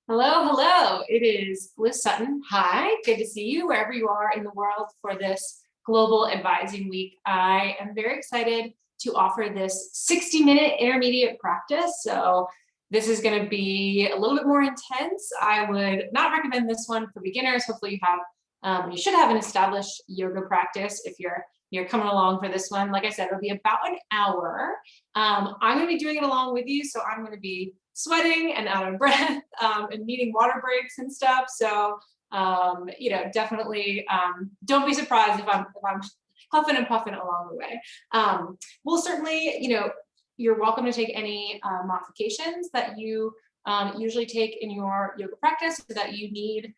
Hello, hello. It is Liz Sutton. Hi, good to see you wherever you are in the world for this Global Advising Week. I am very excited to offer this 60-minute intermediate practice. So this is going to be a little bit more intense. I would not recommend this one for beginners. Hopefully you should have an established yoga practice if you're coming along for this one. Like I said, it'll be about an hour. I'm going to be doing it along with you, so I'm going to be sweating and out of breath and needing water breaks and stuff. So definitely don't be surprised if I'm huffing and puffing along the way. We'll certainly, you're welcome to take any modifications that you usually take in your yoga practice or that you need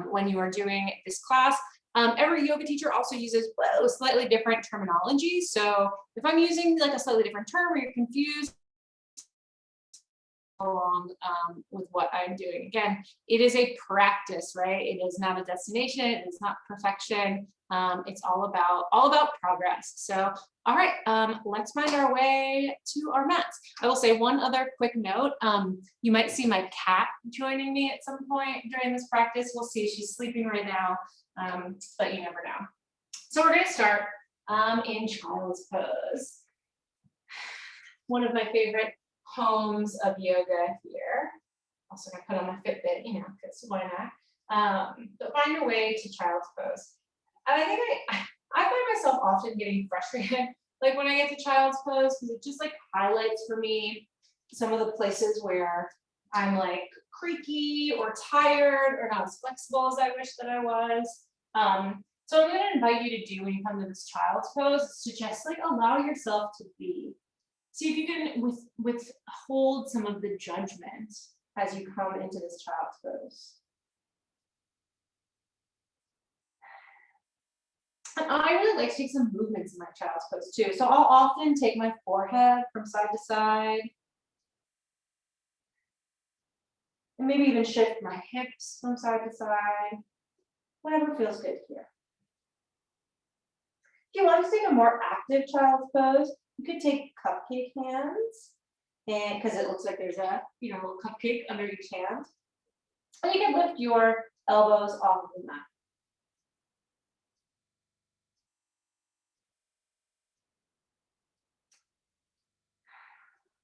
when you are doing this class. Every yoga teacher also uses slightly different terminology. So if I'm using like a slightly different term or you're confused along with what I'm doing. Again, it is a practice, right? It is not a destination. It's not perfection. It's all about progress. So, all right, let's find our way to our mats. I will say one other quick note. You might see my cat joining me at some point during this practice. We'll see. She's sleeping right now, but you never know. So we're going to start in child's pose. One of my favorite homes of yoga here. Also gonna put on my Fitbit, because why not? But find your way to child's pose. And I think I find myself often getting frustrated, like when I get to child's pose, because it just like highlights for me some of the places where I'm like creaky or tired or not as flexible as I wish that I was. So I'm gonna invite you to do when you come to this child's pose is to just like allow yourself to be. See if you can withhold some of the judgment as you come into this child's pose. And I really like to take some movements in my child's pose too. So I'll often take my forehead from side to side. And maybe even shift my hips from side to side. Whatever feels good here. If you want to take a more active child's pose, you could take cupcake hands, and because it looks like there's a little cupcake under each hand. And you can lift your elbows off of the mat.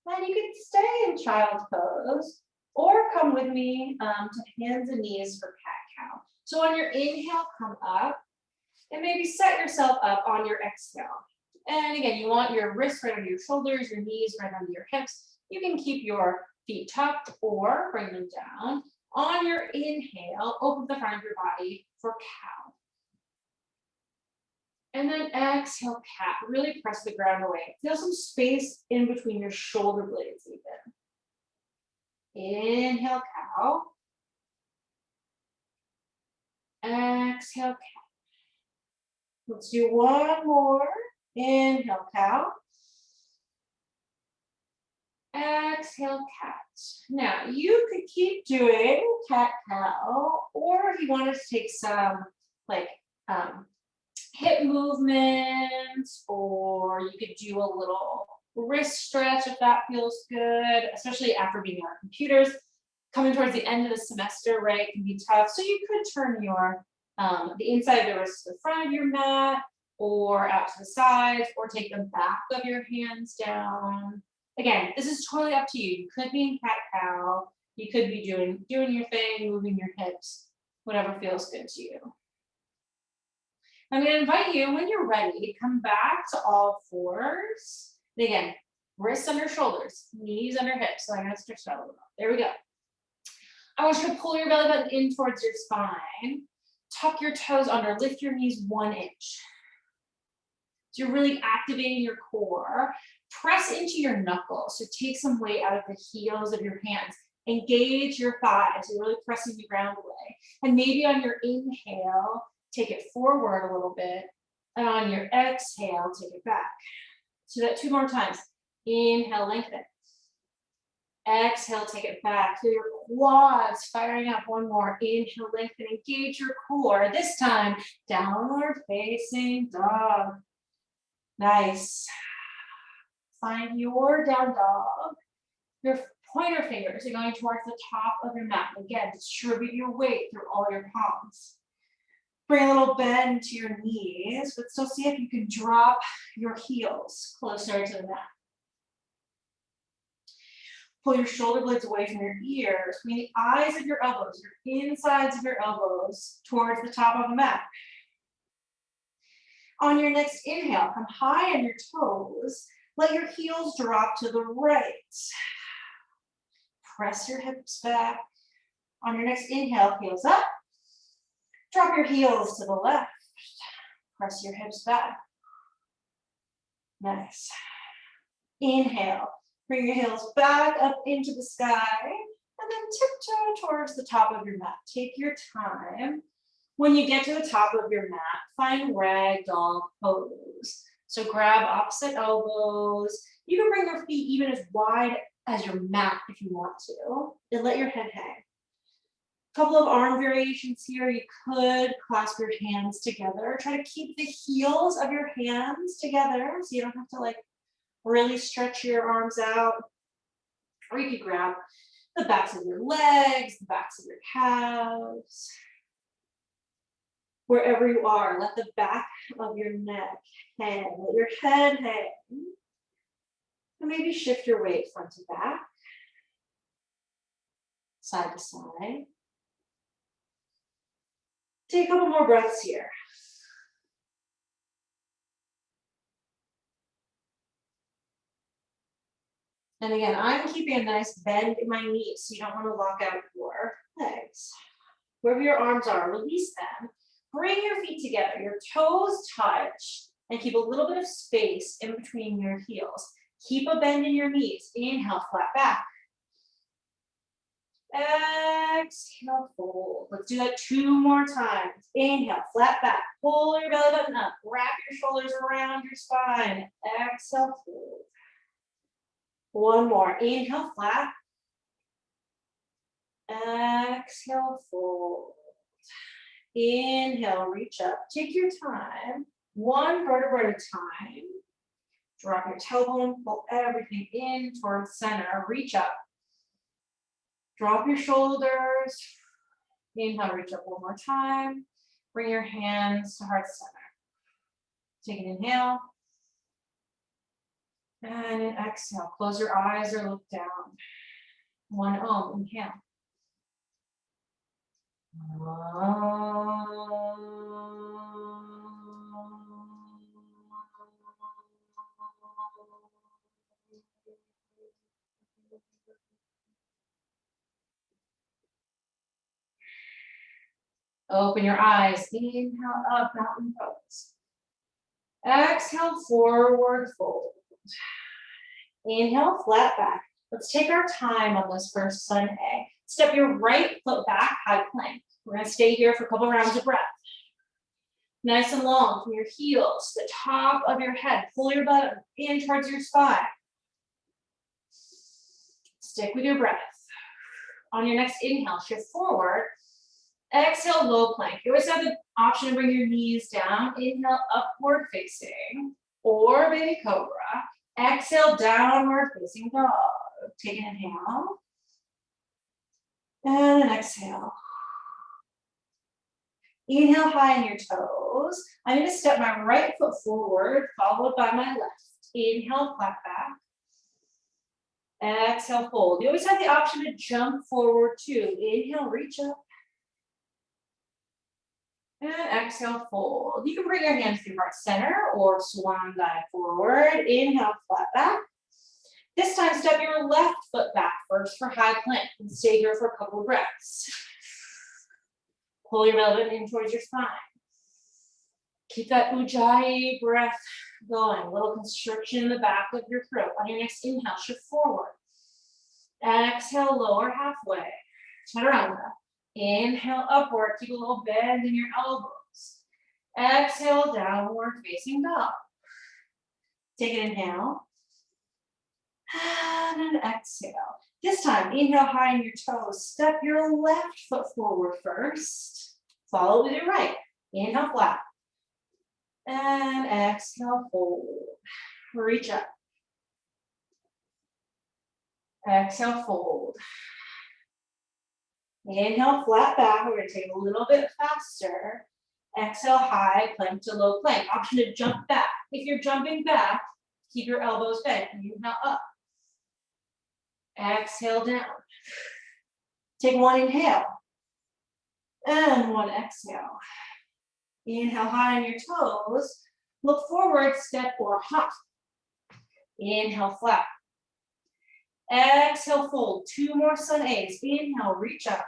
Then you can stay in child's pose or come with me to hands and knees for cat-cow. So on your inhale, come up and maybe set yourself up on your exhale. And again, you want your wrists right under your shoulders, your knees right under your hips. You can keep your feet tucked or bring them down. On your inhale, open the front of your body for cow. And then exhale, cat. Really press the ground away. Feel some space in between your shoulder blades even. Inhale, cow. Exhale, cat. Let's do one more. Inhale, cow. Exhale, cat. Now, you could keep doing cat-cow, or if you wanted to take some hip movements, or you could do a little wrist stretch if that feels good, especially after being on computers. Coming towards the end of the semester, right, can be tough. So you could turn your the inside of the wrist to the front of your mat, or out to the sides, or take the back of your hands down. Again, this is totally up to you. You could be in cat-cow. You could be doing your thing, moving your hips, whatever feels good to you. I'm going to invite you, when you're ready, come back to all fours. And again, wrists under shoulders, knees under hips. So I'm going to stretch that a little bit. There we go. I want you to pull your belly button in towards your spine. Tuck your toes under, lift your knees 1 inch. So you're really activating your core. Press into your knuckles. So take some weight out of the heels of your hands. Engage your thighs. You're really pressing the ground away. And maybe on your inhale, take it forward a little bit. And on your exhale, take it back. So that 2 more times. Inhale, lengthen. Exhale, take it back. Feel your quads firing up. 1 more. Inhale, lengthen. Engage your core. This time, downward facing dog. Nice. Find your down dog. Your Pointer fingers are going towards the top of your mat. Again, distribute your weight through all your palms. Bring a little bend to your knees, but still see if you can drop your heels closer to the mat. Pull your shoulder blades away from your ears, bring the eyes of your elbows, your insides of your elbows towards the top of the mat. On your next inhale, come high on your toes. Let your heels drop to the right. Press your hips back. On your next inhale, heels up. Drop your heels to the left. Press your hips back. Nice. Inhale. Bring your heels back up into the sky. And then tiptoe towards the top of your mat. Take your time. When you get to the top of your mat, find ragdoll pose. So grab opposite elbows. You can bring your feet even as wide as your mat if you want to. And let your head hang. A couple of arm variations here. You could clasp your hands together. Try to keep the heels of your hands together so you don't have to like really stretch your arms out. Or you could grab the backs of your legs, the backs of your calves. Wherever you are, let the back of your neck hang, let your head hang. And maybe shift your weight front to back, side to side. Take a couple more breaths here. And again, I'm keeping a nice bend in my knees, so you don't want to lock out your legs. Wherever your arms are, release them. Bring your feet together, your toes touch, and keep a little bit of space in between your heels. Keep a bend in your knees. Inhale, flat back. Exhale, fold. Let's do that 2 more times. Inhale, flat back. Pull your belly button up. Wrap your shoulders around your spine. Exhale, fold. 1 more. Inhale, flat. Exhale, fold. Inhale, reach up. Take your time. 1 vertebra at a time. Drop your tailbone, pull everything in towards center. Reach up. Drop your shoulders. Inhale, reach up 1 more time. Bring your hands to heart center. Take an inhale. And an exhale. Close your eyes or look down. 1 inhale. Open your eyes. Inhale up, mountain pose. Exhale, forward fold. Inhale, flat back. Let's take our time on this first sun egg. Step your right foot back, high plank. We're gonna stay here for a couple rounds of breath. Nice and long from your heels to the top of your head. Pull your butt in towards your spine. Stick with your breath. On your next inhale, shift forward. Exhale, low plank. You always have the option to bring your knees down. Inhale, upward facing, or baby cobra. Exhale, downward facing dog. Take an inhale. And an exhale. Inhale high on your toes. I'm going to step my right foot forward, followed by my left. Inhale, flat back. Exhale, fold. You always have the option to jump forward too. Inhale, reach up. And exhale, fold. You can bring your hands through heart center or swan dive forward. Inhale, flat back. This time, step your left foot back first for high plank and stay here for a couple of breaths. Pull your belly button in towards your spine. Keep that ujjayi breath going. A little constriction in the back of your throat. On your next inhale, shift forward. Exhale, lower halfway. Chaturanga. Inhale, upward. Keep a little bend in your elbows. Exhale, downward facing dog. Take an inhale. And an exhale. This time, inhale high on your toes. Step your left foot forward first. Follow with your right. Inhale, flat. And exhale, fold. Reach up. Exhale, fold. Inhale, flat back. We're gonna take a little bit faster. Exhale, high plank to low plank. Option to jump back. If you're jumping back, keep your elbows bent. Inhale up. Exhale down. Take one inhale. And one exhale. Inhale high on your toes. Look forward, step or hop. Inhale, flat. Exhale, fold. Two more sun A's. Inhale, reach up.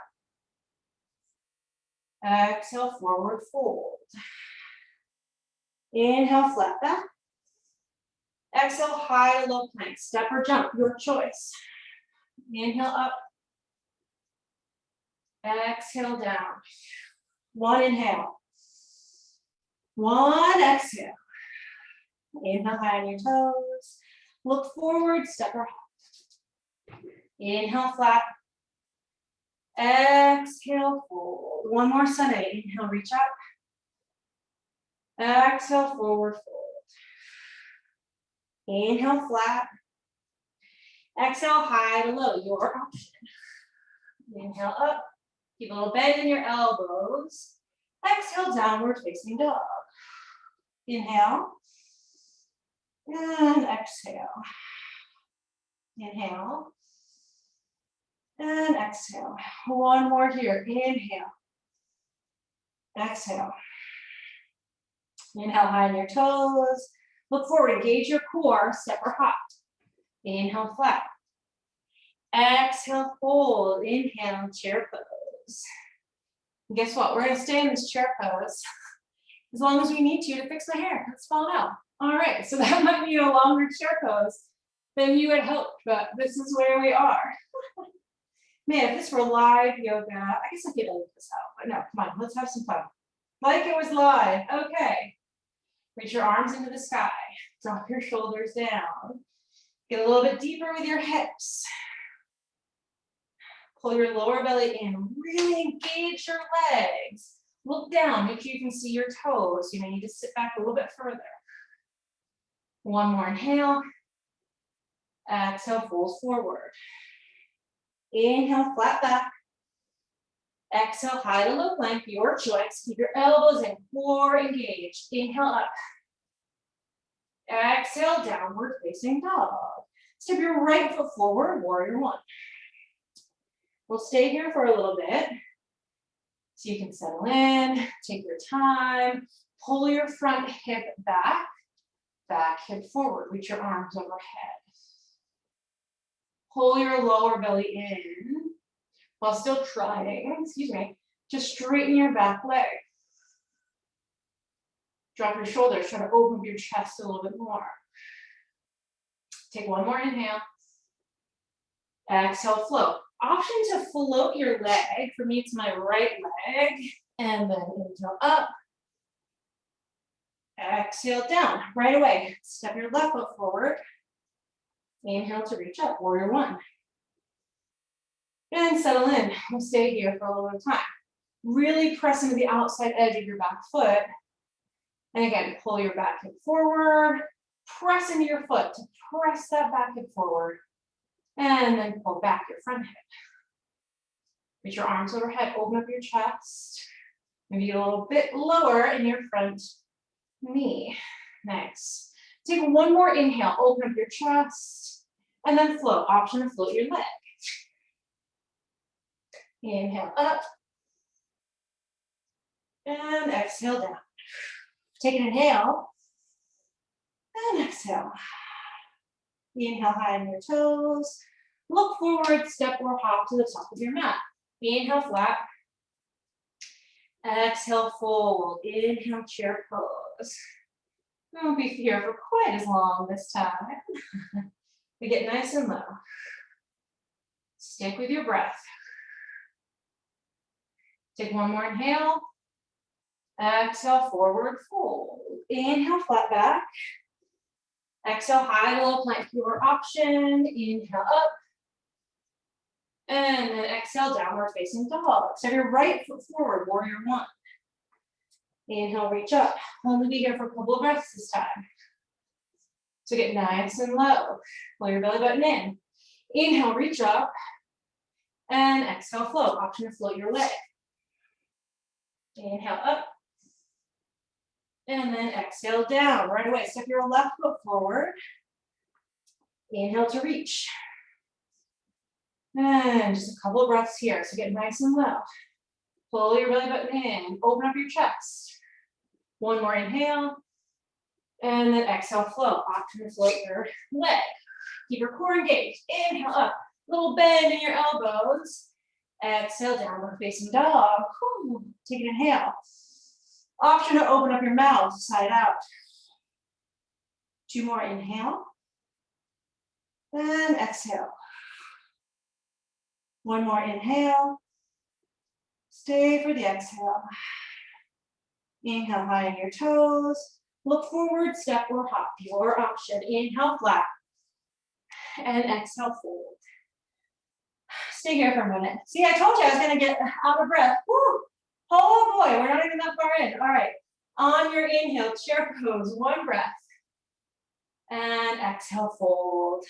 Exhale, forward fold. Inhale, flat back. Exhale, high to low plank. Step or jump, your choice. Inhale up. Exhale down. One inhale. One exhale. Inhale high on your toes. Look forward, step or hop. Inhale, flat. Exhale, fold. One more sun A. Inhale, reach up. Exhale, forward fold. Inhale, flat. Exhale, high to low, your option. Inhale up. Keep a little bend in your elbows. Exhale, downward facing dog. Inhale. And exhale. Inhale. And exhale. One more here. Inhale. Exhale. Inhale high on your toes. Look forward, engage your core, step or hop. Inhale, flat. Exhale, fold. Inhale, chair pose. And guess what? We're gonna stay in this chair pose as long as we need to fix my hair. It's falling out. All right, so that might be a longer chair pose than you had hoped, but this is where we are. Man, if this were live yoga, I guess I could edit this out, but no, come on, let's have some fun. Like it was live, okay. Reach your arms into the sky, drop your shoulders down. Get a little bit deeper with your hips. Pull your lower belly in, really engage your legs. Look down, make sure you can see your toes. You may need to sit back a little bit further. One more inhale. Exhale, fold forward. Inhale, flat back. Exhale, high to low plank, your choice. Keep your elbows in, core engaged. Inhale up. Exhale, downward facing dog. Step your right foot forward, warrior one. We'll stay here for a little bit. So you can settle in, take your time, pull your front hip back, back hip forward, reach your arms overhead. Pull your lower belly in while still trying, to straighten your back leg. Drop your shoulders, try to open up your chest a little bit more. Take one more inhale. Exhale, float. Option to float your leg. For me, it's my right leg. And then inhale up. Exhale down. Right away. Step your left foot forward. Inhale to reach up, warrior one. And settle in. We'll stay here for a little bit of time. Really press into the outside edge of your back foot. And again, pull your back hip forward. Press into your foot to press that back hip forward. And then pull back your front hip. Reach your arms overhead, open up your chest. Maybe get a little bit lower in your front knee. Nice. Take one more inhale, open up your chest, and then float. Option to float your leg. Inhale up. And exhale down. Take an inhale. And exhale. Inhale high on your toes. Look forward, step or hop to the top of your mat. Inhale flat. Exhale fold. Inhale chair pose. We won't be here for quite as long this time. We get nice and low. Stick with your breath. Take one more inhale. Exhale, forward fold. Inhale, flat back. Exhale, high to low plank, your option. Inhale up. And then exhale, downward facing dog. Step your right foot forward, warrior one. Inhale, reach up. Only be here for a couple of breaths this time. So get nice and low. Pull your belly button in. Inhale, reach up. And exhale, float. Option to float your leg. Inhale up. And then exhale down. Right away, step your left foot forward. Inhale to reach. And just a couple of breaths here. So get nice and low. Pull your belly button in. Open up your chest. One more inhale. And then exhale, float. Option to float your leg. Keep your core engaged. Inhale up. Little bend in your elbows. Exhale, downward facing dog. Whew. Take an inhale. Option to open up your mouth, side out. Two more, inhale. And exhale. One more inhale. Stay for the exhale. Inhale high on your toes. Look forward, step or hop, your option. Inhale flat. And exhale fold. Stay here for a minute. See, I told you I was gonna get out of breath. Woo! Oh boy, we're not even that far in. All right, on your inhale, chair pose, one breath. And exhale, fold.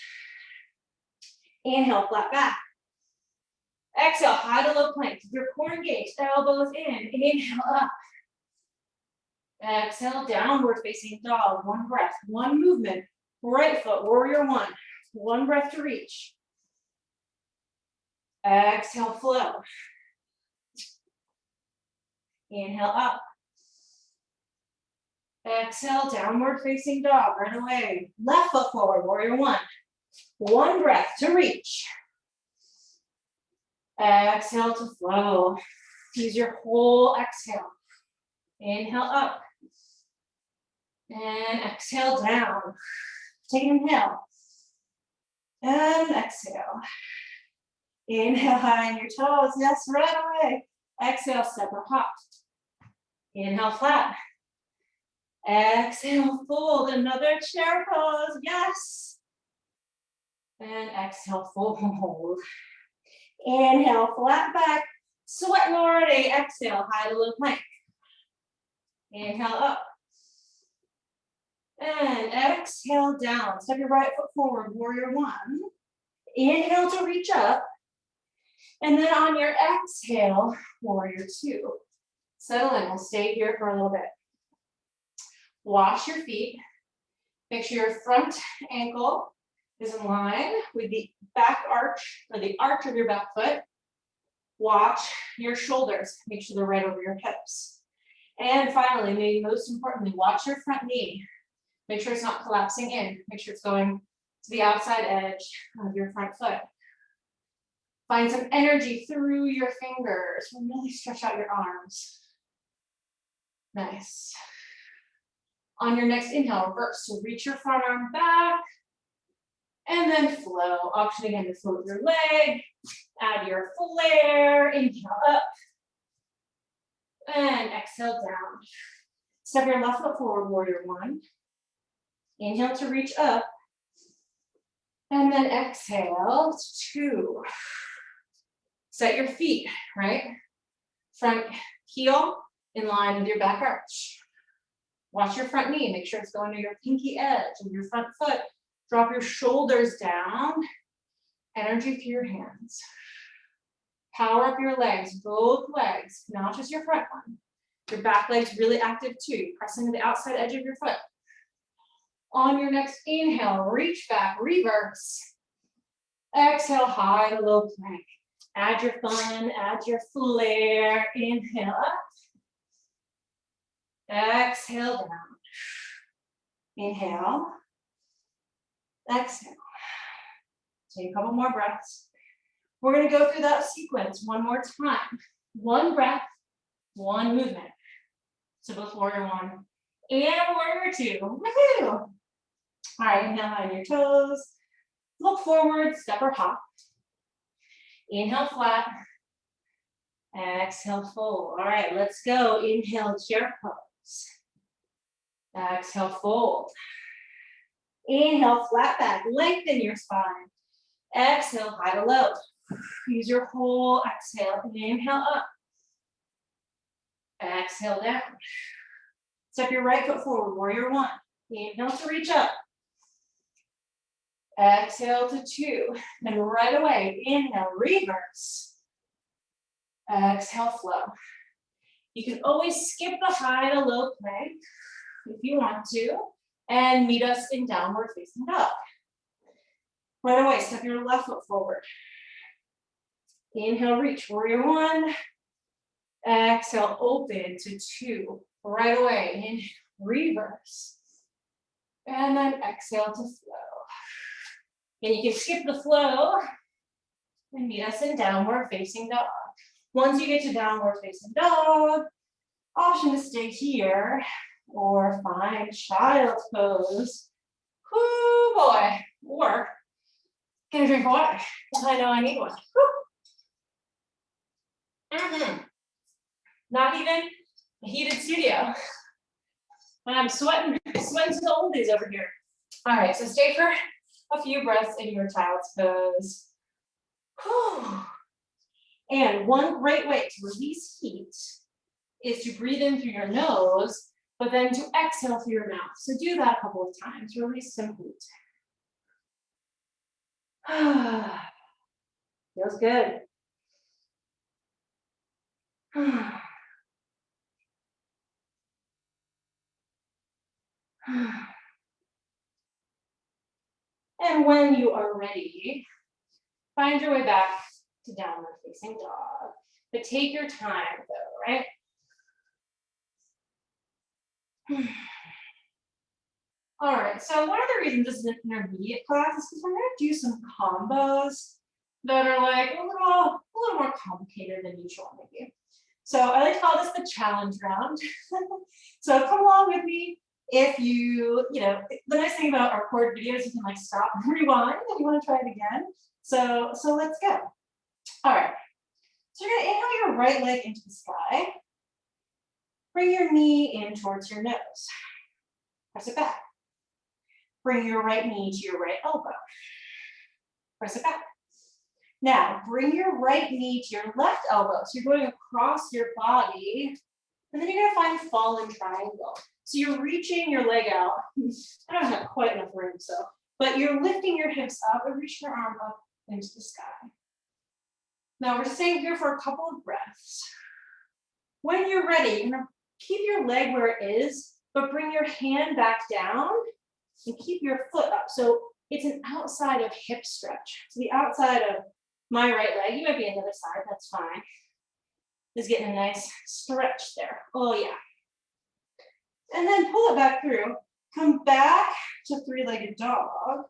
Inhale, flat back. Exhale, high to low plank. Keep your core engaged, elbows in. Inhale, up. Exhale, downward facing dog. One breath, one movement. Right foot, warrior one. One breath to reach. Exhale, flow. Inhale, up. Exhale, downward facing dog. Right away. Left foot forward, warrior one. One breath to reach. Exhale to flow. Use your whole exhale. Inhale up. And exhale down. Take an inhale. And exhale. Inhale high on your toes. Yes, right away. Exhale, step or hop. Inhale flat. Exhale, fold. Another chair pose. Yes. And exhale, fold. Inhale, flat back. Sweating already. Exhale, high to low plank. Inhale up. And exhale down. Step your right foot forward, warrior one. Inhale to reach up. And then on your exhale, warrior two. Settle in. We'll stay here for a little bit. Wash your feet. Make sure your front ankle is in line with the back arch, or the arch of your back foot. Watch your shoulders. Make sure they're right over your hips. And finally, maybe most importantly, watch your front knee. Make sure it's not collapsing in. Make sure it's going to the outside edge of your front foot. Find some energy through your fingers. Really stretch out your arms. Nice. On your next inhale, reverse. So reach your front arm back. And then flow. Option again to float your leg. Add your flare. Inhale up. And exhale down. Step your left foot forward, warrior one. Inhale to reach up. And then exhale, two. Set your feet, right? Front heel in line with your back arch. Watch your front knee. Make sure it's going to your pinky edge of your front foot. Drop your shoulders down. Energy through your hands. Power up your legs, both legs, not just your front one. Your back leg's really active too. Press into the outside edge of your foot. On your next inhale, reach back, reverse. Exhale, high to low plank. Add your fun, add your flare. Inhale up. Exhale down. Inhale. Exhale. Take a couple more breaths. We're going to go through that sequence one more time. One breath, one movement. So both warrior one and warrior two. Woohoo! All right, inhale high on your toes. Look forward, step or hop. Inhale flat. Exhale fold. All right, let's go. Inhale chair pose. Exhale fold. Inhale flat back. Lengthen your spine. Exhale high to low. Use your whole exhale. Inhale up. Exhale down. Step your right foot forward, warrior one. Inhale to reach up. Exhale to 2. And right away, inhale, reverse. Exhale, flow. You can always skip the high to low plank if you want to, and meet us in downward facing dog. Right away, step your left foot forward. Inhale, reach, warrior 1. Exhale, open to 2. Right away, inhale, reverse. And then exhale to flow. And you can skip the flow and meet us in downward facing dog. Once you get to downward facing dog, option to stay here or find child's pose. Whoo boy, or get a drink of water. I know I need one. Not even a heated studio. I'm sweating to the oldies over here. All right, so stay for a few breaths in your child's pose. Whew. And one great way to release heat is to breathe in through your nose, but then to exhale through your mouth. So do that a couple of times, release some heat. Feels good. And when you are ready, find your way back to downward facing dog. But take your time though, right? All right, so one of the reasons this is an intermediate class is because we're gonna do some combos that are like a little more complicated than usual maybe. So I like to call this the challenge round. So come along with me. If you know, the nice thing about our cord videos, you can like stop and rewind if you want to try it again. So let's go. All right. So you're gonna inhale your right leg into the sky. Bring your knee in towards your nose. Press it back. Bring your right knee to your right elbow. Press it back. Now, bring your right knee to your left elbow. So you're going across your body, and then you're gonna find fallen triangle. So you're reaching your leg out. I don't have quite enough room, but you're lifting your hips up and reaching your arm up into the sky. Now we're staying here for a couple of breaths. When you're ready, you're gonna keep your leg where it is, but bring your hand back down and keep your foot up. So it's an outside of hip stretch. So the outside of my right leg, you might be on the other side, that's fine, is getting a nice stretch there. Oh yeah. And then pull it back through, come back to three-legged dog,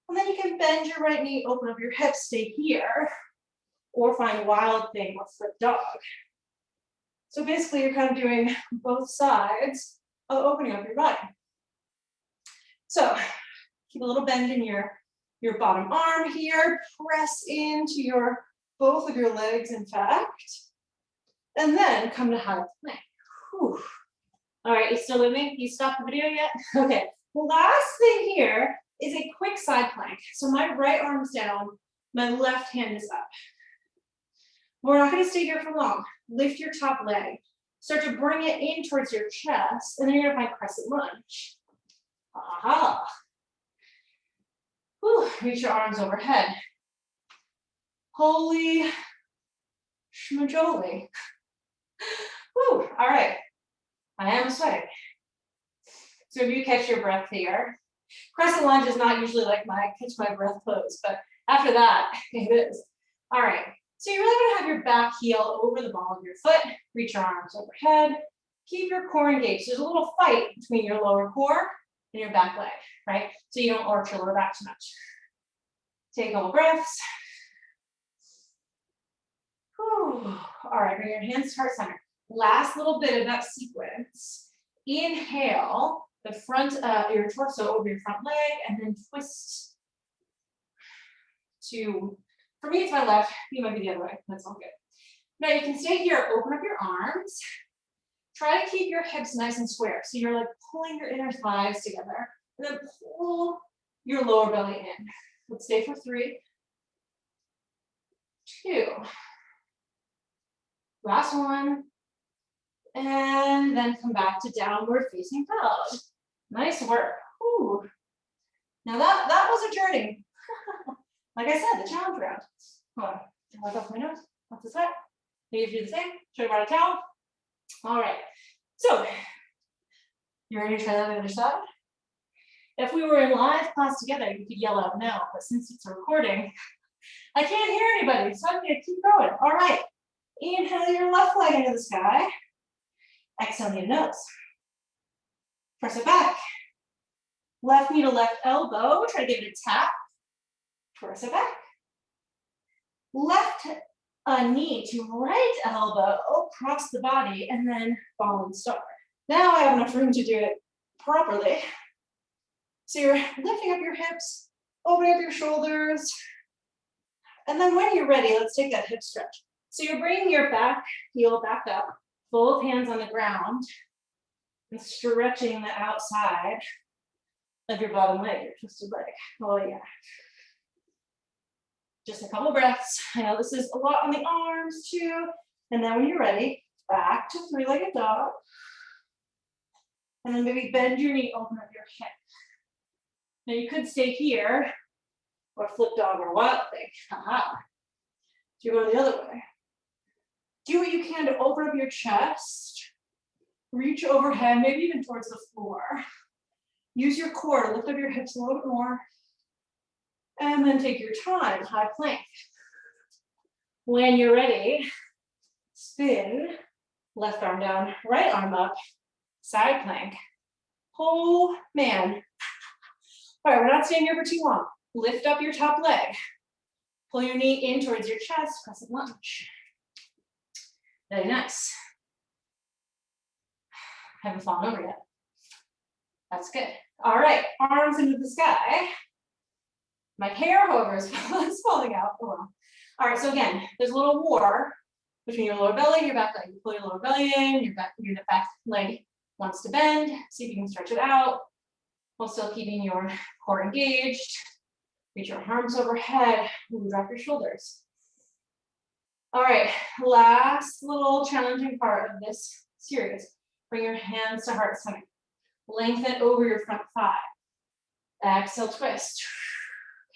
and then you can bend your right knee, open up your hips, stay here, or find wild thing or flip dog. So basically you're kind of doing both sides of opening up your body. So keep a little bend in your bottom arm here, press into both of your legs, in fact, and then come to high plank. Whew. All right, you still with me? You stopped the video yet? Okay, the last thing here is a quick side plank. So my right arm's down, my left hand is up. We're not gonna stay here for long. Lift your top leg. Start to bring it in towards your chest, and then you're gonna find crescent lunge. Aha. Whew, reach your arms overhead. Holy schmajoli. Whew, all right. I am sweating. So if you catch your breath here, crescent lunge is not usually like my catch my breath pose, but after that, it is. All right, so you're really gonna have your back heel over the ball of your foot, reach your arms overhead, keep your core engaged. There's a little fight between your lower core and your back leg, right? So you don't arch your lower back too much. Take a couple breaths. Whew. All right, bring your hands to heart center. Last little bit of that sequence. Inhale the front, your torso over your front leg, and then twist to, for me it's my left, you might be the other way, that's all good. Now you can stay here, open up your arms. Try to keep your hips nice and square. So you're like pulling your inner thighs together, and then pull your lower belly in. Let's stay for 3, 2. Last one. And then come back to downward facing dog. Nice work. Whew. Now that was a journey. Like I said, the challenge round. Hold on, wipe off my nose. What's this way? You do the same. Show you about a towel. All right. So, you ready to try that on the other side? If we were in live class together, you could yell out no, but since it's a recording, I can't hear anybody, so I'm gonna keep going. All right. Inhale your left leg into the sky. Exhale your nose. Press it back. Left knee to left elbow. Try to give it a tap. Press it back. Left knee to right elbow. Cross the body and then falling star. Now I have enough room to do it properly. So you're lifting up your hips, opening up your shoulders. And then when you're ready, let's take that hip stretch. So you're bringing your back heel back up, both hands on the ground, and stretching the outside of your bottom leg, your twisted leg. Oh yeah. Just a couple breaths. I know this is a lot on the arms too. And then when you're ready, back to three-legged dog. And then maybe bend your knee, open up your hip. Now you could stay here, or flip dog or wild thing. Aha. So you go the other way. Do what you can to open up your chest. Reach overhead, maybe even towards the floor. Use your core to lift up your hips a little bit more. And then take your time, high plank. When you're ready, spin, left arm down, right arm up, side plank. Oh man. All right, we're not staying here for too long. Lift up your top leg. Pull your knee in towards your chest, crescent lunge. Very nice. Haven't fallen over yet. That's good. All right, arms into the sky. My hair, however, is falling out. Oh well. All right, so again, there's a little war between your lower belly and your back leg. You pull your lower belly in, your back leg wants to bend. See if you can stretch it out while still keeping your core engaged. Reach your arms overhead, and drop your shoulders. All right, last little challenging part of this series. Bring your hands to heart center. Lengthen over your front thigh. Exhale, twist.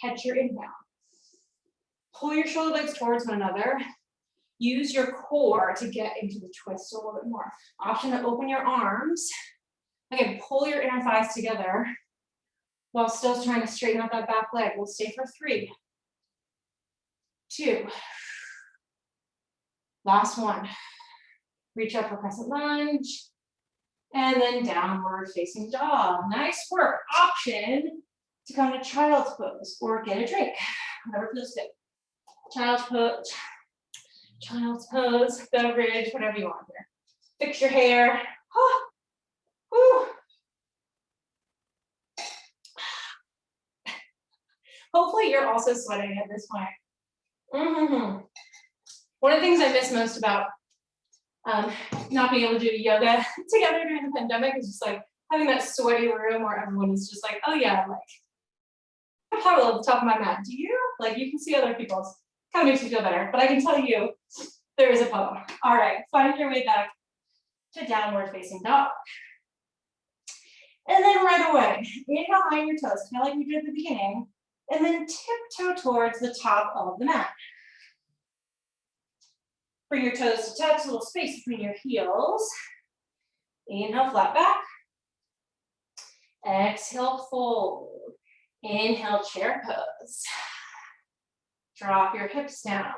Catch your inhale. Pull your shoulder blades towards one another. Use your core to get into the twist a little bit more. Option to open your arms. Again, pull your inner thighs together while still trying to straighten out that back leg. We'll stay for 3, 2. Last one. Reach up for crescent lunge. And then downward facing dog. Nice work. Option to come to child's pose or get a drink. Whatever feels good. Child's pose, beverage, whatever you want here. Fix your hair. Oh, whew. Hopefully you're also sweating at this point. One of the things I miss most about not being able to do yoga together during the pandemic is just like having that sweaty room where everyone is just like, oh yeah, like I puddle at the top of my mat. Do you? Like you can see other people's. Kind of makes you feel better, but I can tell you there is a puddle. All right, find your way back to downward facing dog. And then right away, inhale behind your toes, kind of like we did at the beginning, and then tiptoe towards the top of the mat. Bring your toes to touch, a little space between your heels. Inhale, flat back. Exhale, fold. Inhale, chair pose. Drop your hips down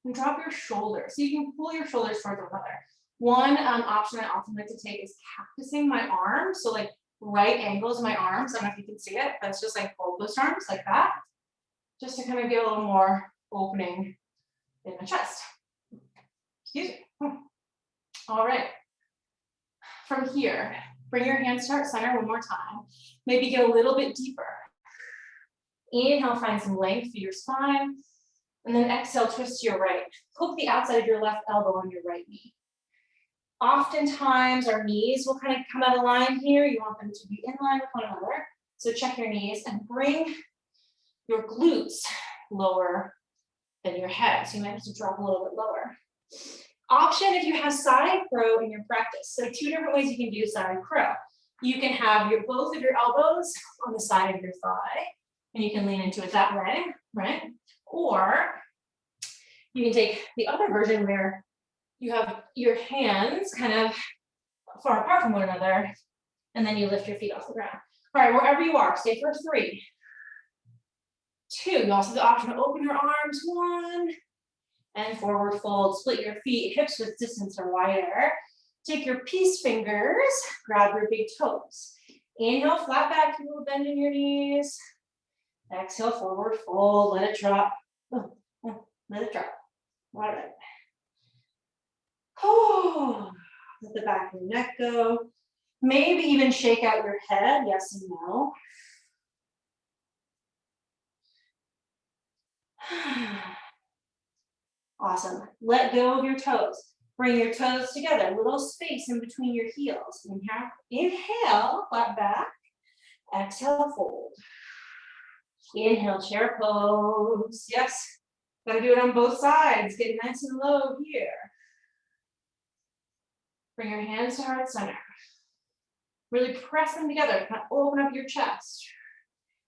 and drop your shoulders. So you can pull your shoulders towards one another. One option I often like to take is cactusing my arms. So like right angles in my arms. I don't know if you can see it, but it's just like fold those arms like that. Just to kind of get a little more opening in the chest. Excuse me. All right. From here, bring your hands to heart center one more time. Maybe get a little bit deeper. Inhale, find some length through your spine. And then exhale, twist to your right. Hook the outside of your left elbow on your right knee. Oftentimes, our knees will kind of come out of line here. You want them to be in line with one another. So check your knees and bring your glutes lower than your head. So you might have to drop a little bit lower. Option if you have side crow in your practice. So 2 different ways you can do side crow. You can have both of your elbows on the side of your thigh. And you can lean into it that way, right? Or you can take the other version where you have your hands kind of far apart from one another, and then you lift your feet off the ground. All right, wherever you are, stay for 3, 2. You also have the option to open your arms, 1, and forward fold. Split your feet, hips width distance or wider. Take your peace fingers, grab your big toes. Inhale, flat back, a little bend in your knees. Exhale, forward fold, let it drop. Let it drop. All right. Oh, let the back of your neck go. Maybe even shake out your head, yes and no. Awesome. Let go of your toes. Bring your toes together, little space in between your heels. Inhale, flat back. Exhale, fold. Inhale, chair pose. Yes, gotta do it on both sides. Get nice and low here. Bring your hands to heart center. Really press them together, kind of open up your chest.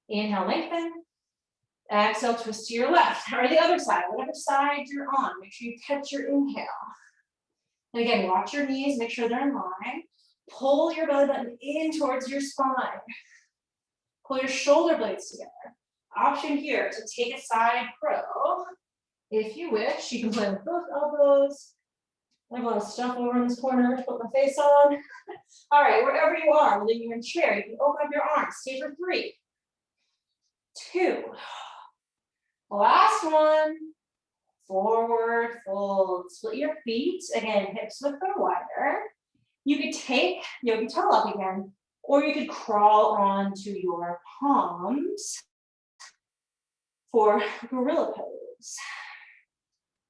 Inhale, lengthen. Exhale, twist to your left, or the other side, whatever side you're on. Make sure you catch your inhale. And again, watch your knees, make sure they're in line. Pull your belly button in towards your spine. Pull your shoulder blades together. Option here to take a side crow. If you wish, you can play with both elbows. I have a lot of stuff over in this corner to put my face on. All right, wherever you are, whether you're in chair, you can open up your arms. Stay for 3, 2. Last one. Forward fold. Split your feet. Again, hips width or wider. You could take yogi toe up again, or you could crawl onto your palms for gorilla pose.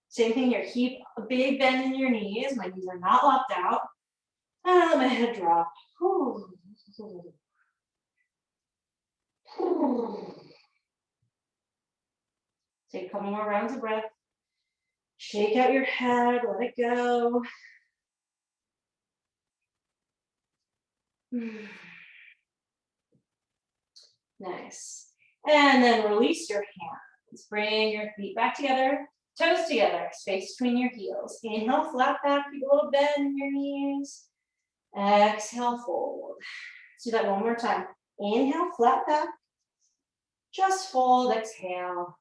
Same thing here. Keep a big bend in your knees. My knees are not locked out. And let my head drop. Take a couple more rounds of breath. Shake out your head, let it go. Nice. And then release your hands. Bring your feet back together, toes together, space between your heels. Inhale, flat back, keep a little bend in your knees. Exhale, fold. Let's do that one more time. Inhale, flat back. Just fold, exhale.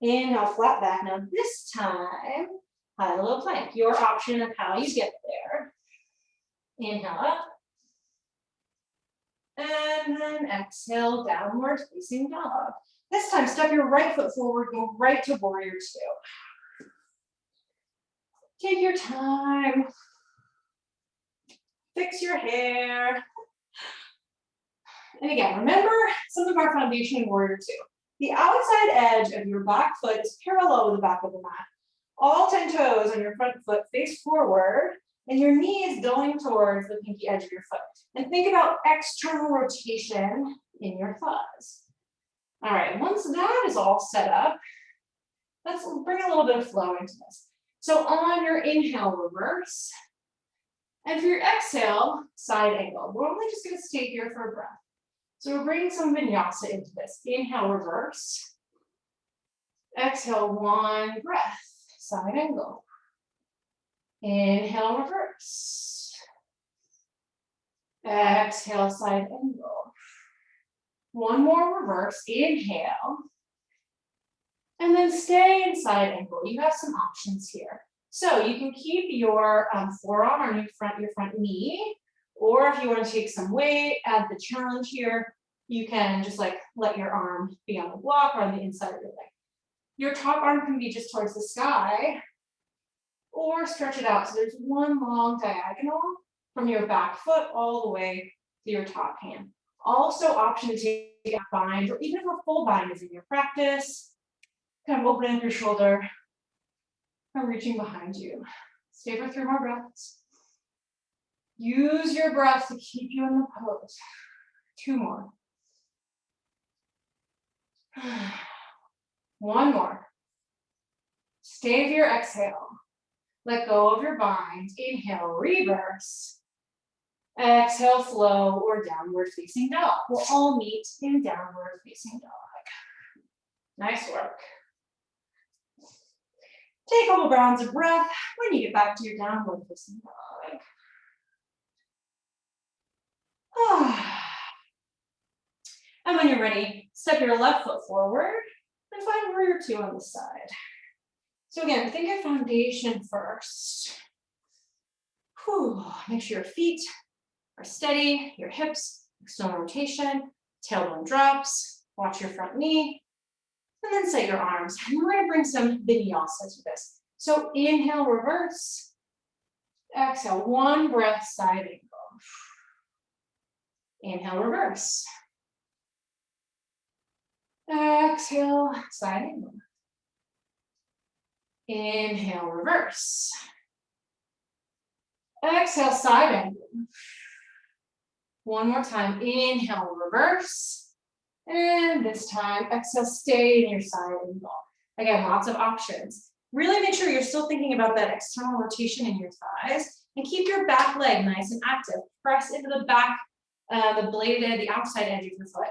Inhale, flat back. Now this time, high low plank. Your option of how you get there. Inhale up. And then exhale, downward facing dog. This time, step your right foot forward, go right to warrior 2. Take your time. Fix your hair. And again, remember some of our foundation in warrior 2. The outside edge of your back foot is parallel with the back of the mat. All 10 toes on your front foot face forward, and your knee is going towards the pinky edge of your foot. And think about external rotation in your thighs. All right, once that is all set up, let's bring a little bit of flow into this. So on your inhale, reverse. And for your exhale, side angle. We're only just gonna stay here for a breath. So we're bringing some vinyasa into this. Inhale, reverse. Exhale, 1 breath, side angle. Inhale, reverse. Exhale, side angle. 1 more reverse, inhale. And then stay in side angle. You have some options here. So you can keep your forearm on your front knee, or if you want to take some weight, add the challenge here, you can just like let your arm be on the block or on the inside of your leg. Your top arm can be just towards the sky, or stretch it out. So there's one long diagonal from your back foot all the way to your top hand. Also option to take a bind, or even if a full bind is in your practice, kind of opening up your shoulder or reaching behind you. Stay for 3 more breaths. Use your breath to keep you in the pose. 2 more. 1 more. Stay for your exhale. Let go of your bind. Inhale, reverse. Exhale, flow or downward facing dog. We'll all meet in downward facing dog. Nice work. Take a couple rounds of breath when you get back to your downward facing dog. And when you're ready, step your left foot forward and find warrior two on the side. So again, think of foundation first. Make sure your feet are steady, your hips, external rotation, tailbone drops, watch your front knee, and then set your arms. And we're gonna bring some vinyasa to this. So inhale, reverse. Exhale, one breath, side angle. Inhale, reverse. Exhale, side angle. Inhale, reverse. Exhale, side angle. One more time, inhale, reverse. And this time, exhale, stay in your side angle. Again, lots of options. Really make sure you're still thinking about that external rotation in your thighs and keep your back leg nice and active. Press into the back, the bladed, the outside edge of your foot.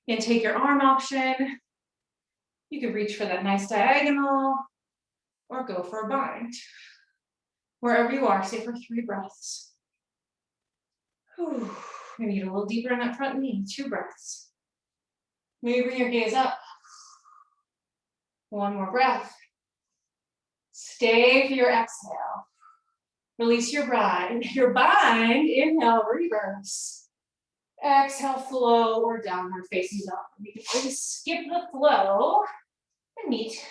And take your arm option. You could reach for that nice diagonal or go for a bind. Wherever you are, stay for 3 breaths. Maybe get a little deeper in that front knee, 2 breaths. Maybe bring your gaze up. 1 more breath. Stay for your exhale. Release your bind. Your bind, inhale, reverse. Exhale, flow or downward facing dog. You can always skip the flow and meet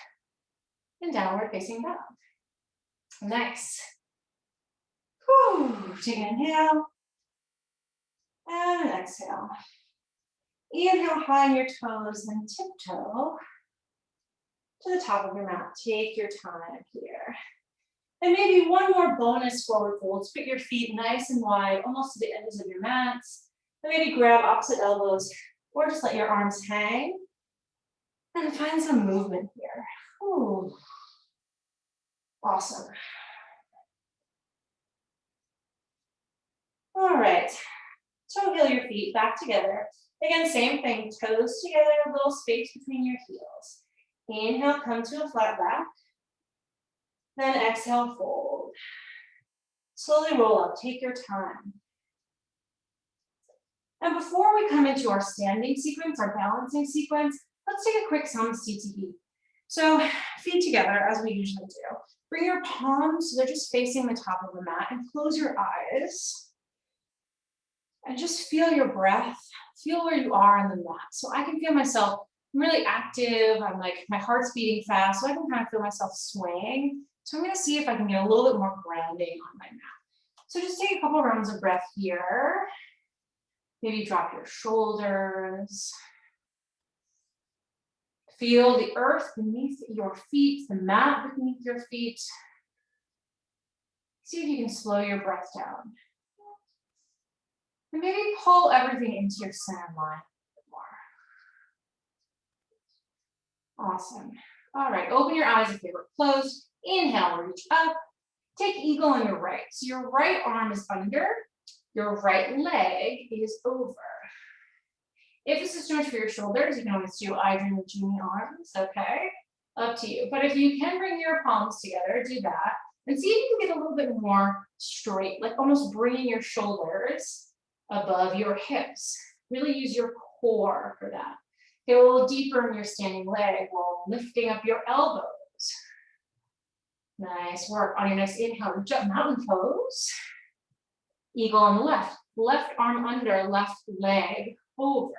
in downward facing dog. Nice. Take an inhale and an exhale. Inhale high on your toes, then tiptoe to the top of your mat. Take your time here. And maybe one more bonus forward fold. Put your feet nice and wide, almost to the edges of your mats. And maybe grab opposite elbows or just let your arms hang. And find some movement here. Awesome. All right, toe heel your feet back together. Again, same thing, toes together, a little space between your heels. Inhale, come to a flat back. Then exhale, fold. Slowly roll up, take your time. And before we come into our standing sequence, our balancing sequence, let's take a quick CTE. So feet together, as we usually do. Bring your palms, so they're just facing the top of the mat, and close your eyes. And just feel your breath, feel where you are on the mat. So I can feel myself really active, I'm like, my heart's beating fast, so I can kind of feel myself swaying. So I'm gonna see if I can get a little bit more grounding on my mat. So just take a couple rounds of breath here. Maybe drop your shoulders. Feel the earth beneath your feet, the mat beneath your feet. See if you can slow your breath down. And maybe pull everything into your center line a bit more. Awesome. All right, open your eyes if they were closed. Inhale, reach up. Take eagle on your right. So your right arm is under, your right leg is over. If this is too much for your shoulders, you can always do I dream of Jeannie arms, okay? Up to you. But if you can bring your palms together, do that. And see if you can get a little bit more straight, like almost bringing your shoulders above your hips. Really use your core for that. Get a little deeper in your standing leg while lifting up your elbows. Nice work. On your next inhale, reach up, mountain pose. Eagle on the left. Left arm under, left leg over.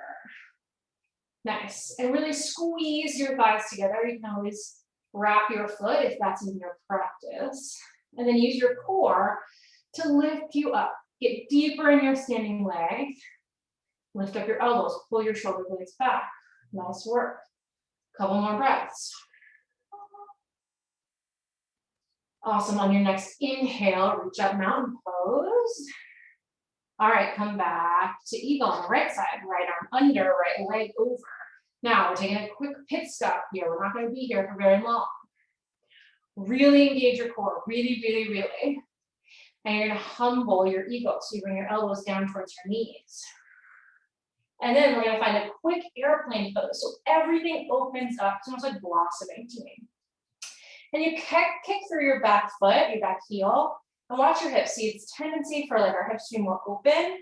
Nice. And really squeeze your thighs together. You can always wrap your foot if that's in your practice. And then use your core to lift you up. Get deeper in your standing leg. Lift up your elbows. Pull your shoulder blades back. Nice work. Couple more breaths. Awesome. On your next inhale, reach up, mountain pose. All right, come back to eagle on the right side. Right arm under, right leg over. Now we're taking a quick pit stop here. We're not going to be here for very long. Really engage your core. Really, really, really. And you're gonna humble your ego. So you bring your elbows down towards your knees. And then we're gonna find a quick airplane pose. So everything opens up. It's almost like blossoming to me. And you kick through your back foot, your back heel, and watch your hips. See, it's tendency for like our hips to be more open.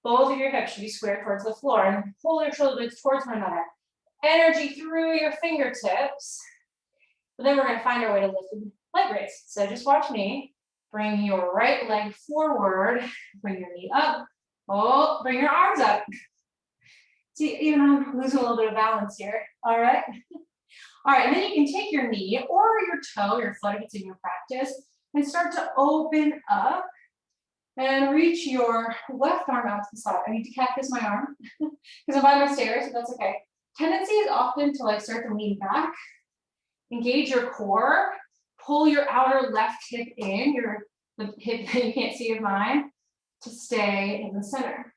Both of your hips should be square towards the floor, and pull your shoulder blades towards one another. Energy through your fingertips. But then we're gonna find our way to lifted leg raise. So just watch me. Bring your right leg forward, bring your knee up. Oh, bring your arms up. See, even I'm losing a little bit of balance here. All right. All right, and then you can take your knee or your toe, your foot if it's in your practice, and start to open up and reach your left arm out to the side. I need to cactus my arm because I'm by my stairs, but that's okay. Tendency is often to like start to lean back, engage your core, pull your outer left hip in, the hip that you can't see of mine, to stay in the center.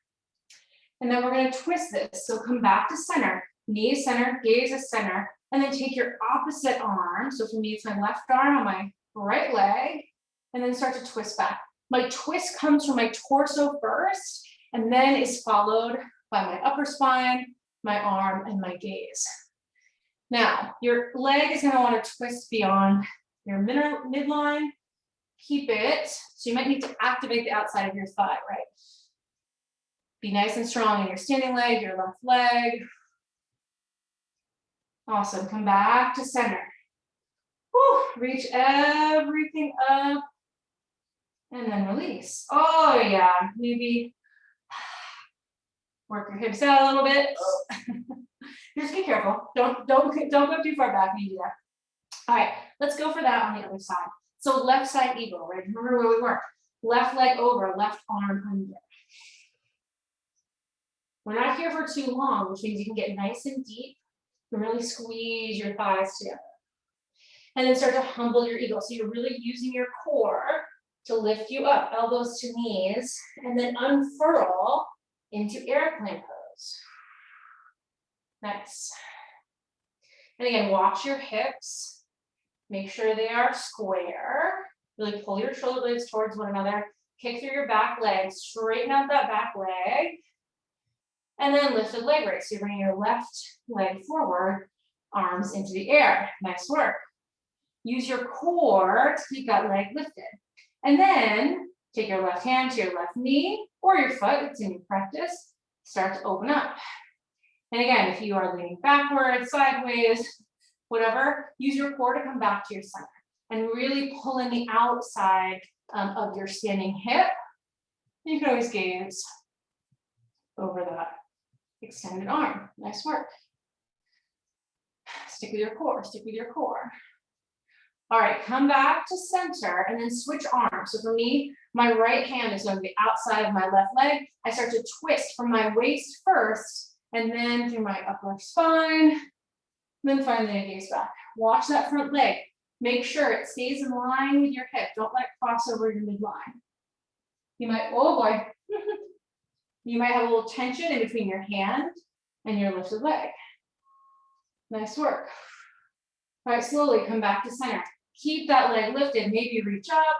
And then we're gonna twist this. So come back to center, knee center, gaze is center, and then take your opposite arm. So for me, it's my left arm on my right leg, and then start to twist back. My twist comes from my torso first, and then is followed by my upper spine, my arm, and my gaze. Now, your leg is gonna wanna twist beyond your midline. Keep it, so you might need to activate the outside of your thigh, right? Be nice and strong in your standing leg, your left leg. Awesome, come back to center. Whew. Reach everything up and then release. Oh yeah, maybe work your hips out a little bit. Just be careful. Don't go too far back when you do that. All right, let's go for that on the other side. So left side eagle, right? Remember where we were. Left leg over, left arm under. We're not here for too long, which means you can get nice and deep and really squeeze your thighs together. And then start to humble your ego. So you're really using your core to lift you up, elbows to knees, and then unfurl into airplane pose. Nice. And again, watch your hips. Make sure they are square. Really pull your shoulder blades towards one another. Kick through your back leg. Straighten out that back leg. And then lifted leg raise. So you bring your left leg forward, arms into the air. Nice work. Use your core to keep that leg lifted. And then take your left hand to your left knee or your foot, it's in your practice. Start to open up. And again, if you are leaning backwards, sideways, whatever, use your core to come back to your center and really pull in the outside of your standing hip. You can always gaze over that extended arm. Nice work. Stick with your core, stick with your core. All right, come back to center and then switch arms. So for me, my right hand is on the outside of my left leg. I start to twist from my waist first and then through my upper spine, then finally I gaze back. Watch that front leg. Make sure it stays in line with your hip. Don't let it cross over your midline. You might, oh boy. You might have a little tension in between your hand and your lifted leg. Nice work. All right, slowly come back to center. Keep that leg lifted, maybe reach up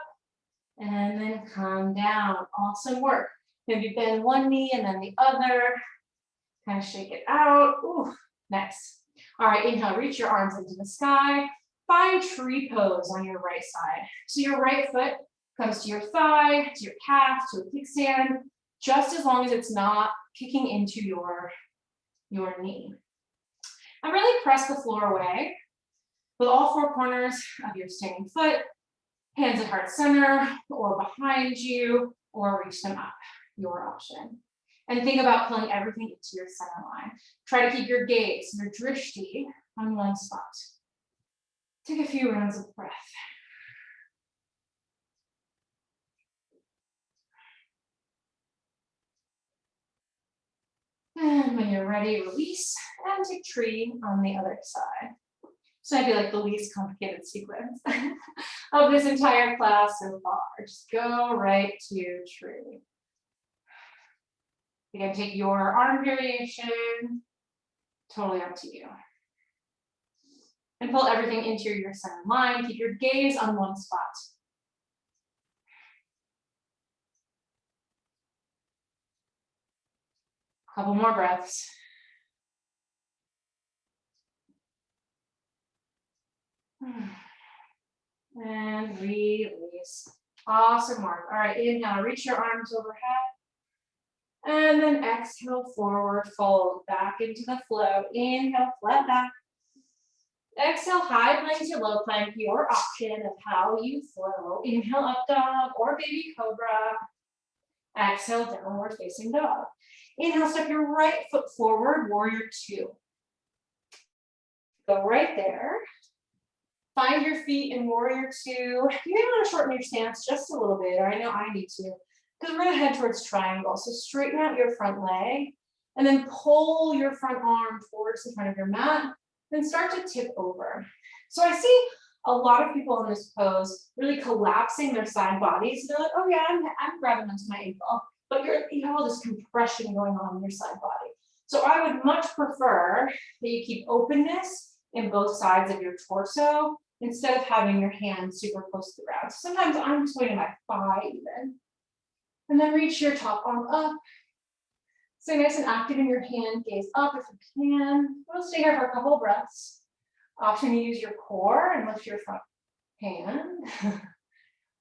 and then come down. Awesome work. Maybe bend one knee and then the other. Kind of shake it out. Ooh, nice. All right, inhale, reach your arms into the sky. Find tree pose on your right side. So your right foot comes to your thigh, to your calf, to a kickstand, just as long as it's not kicking into your knee. And really press the floor away with all four corners of your standing foot, hands at heart center or behind you, or reach them up, your option. And think about pulling everything into your center line. Try to keep your gaze, your drishti, on one spot. Take a few rounds of breath. And when you're ready, release and take tree on the other side. So I feel like the least complicated sequence of this entire class so far. Just go right to tree. Again, take your arm variation, totally up to you. And pull everything into your center line. Keep your gaze on one spot. Couple more breaths. And release. Awesome work. All right, inhale, reach your arms overhead. And then exhale, forward fold back into the flow. Inhale, flat back. Exhale, high plank to low plank, your option of how you flow. Inhale, up dog or baby cobra. Exhale, downward facing dog. Inhale, step your right foot forward, warrior two. Go right there. Find your feet in warrior two. You may want to shorten your stance just a little bit, or I know I need to, because we're going to head towards triangle. So straighten out your front leg, and then pull your front arm towards the front of your mat, then start to tip over. So I see a lot of people in this pose really collapsing their side bodies. They're like, oh yeah, I'm grabbing onto my ankle, but you have all this compression going on in your side body. So I would much prefer that you keep openness in both sides of your torso instead of having your hands super close to the ground. So sometimes I'm just weighting my thigh even. And then reach your top arm up. Stay nice and active in your hand, gaze up if you can. We'll stay here for a couple of breaths. Option to use your core and lift your front hand.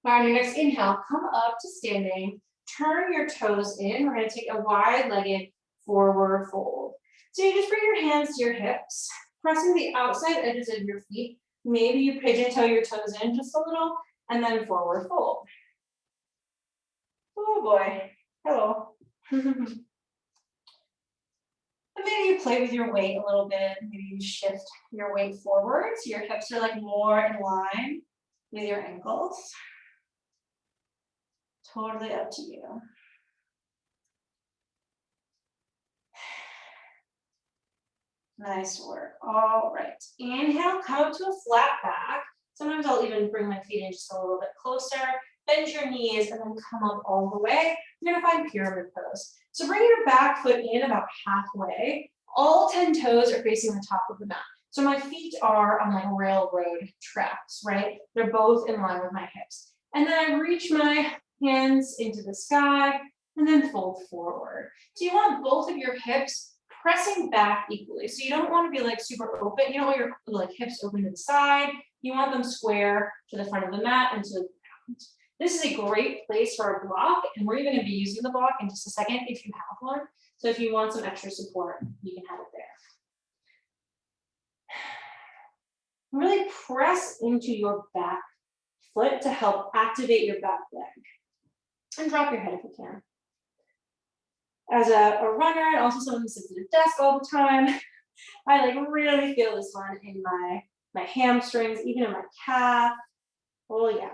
On your next inhale, come up to standing. Turn your toes in. We're going to take a wide-legged forward fold. So you just bring your hands to your hips, pressing the outside edges of your feet. Maybe you pigeon toe your toes in just a little, and then forward fold. Oh boy. Hello. And maybe you play with your weight a little bit. Maybe you shift your weight forward so your hips are like more in line with your ankles. Totally up to you. Nice work. All right. Inhale, come to a flat back. Sometimes I'll even bring my feet in just a little bit closer. Bend your knees and then come up all the way. You're gonna find pyramid pose. So bring your back foot in about halfway. All 10 toes are facing the top of the mat. So my feet are on like railroad tracks, right? They're both in line with my hips. And then I reach my hands into the sky and then fold forward. So you want both of your hips pressing back equally. So you don't want to be like super open. You don't want your like hips open to the side. You want them square to the front of the mat and to the ground. This is a great place for a block, and we're even going to be using the block in just a second if you have one. So if you want some extra support, you can have it there. Really press into your back foot to help activate your back leg. And drop your head if you can. As a runner, and also someone who sits at a desk all the time, I like really feel this one in my hamstrings, even in my calf. Oh yeah.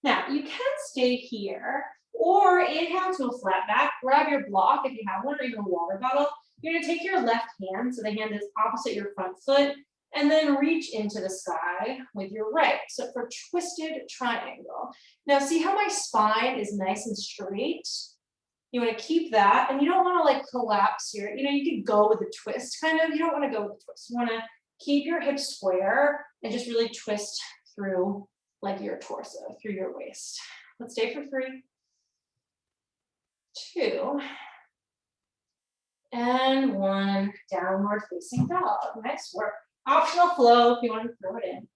Now you can stay here or inhale to a flat back, grab your block if you have one, or even a water bottle. You're gonna take your left hand, so the hand is opposite your front foot, and then reach into the sky with your right. So for twisted triangle. Now see how my spine is nice and straight? You want to keep that, and you don't want to like collapse your, you could go with a twist kind of. You don't want to go with a twist. You want to keep your hips square and just really twist through like your torso, through your waist. Let's stay for 3, 2, and 1. Downward facing dog. Nice work. Optional flow if you want to throw it in.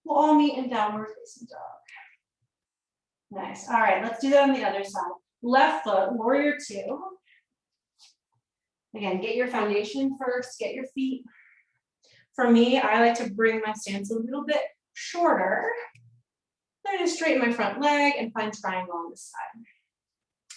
We'll all meet in downward facing dog. Nice. All right, let's do that on the other side. Left foot, warrior two. Again, get your foundation first, get your feet. For me, I like to bring my stance a little bit shorter. I'm going to straighten my front leg and find triangle on this side.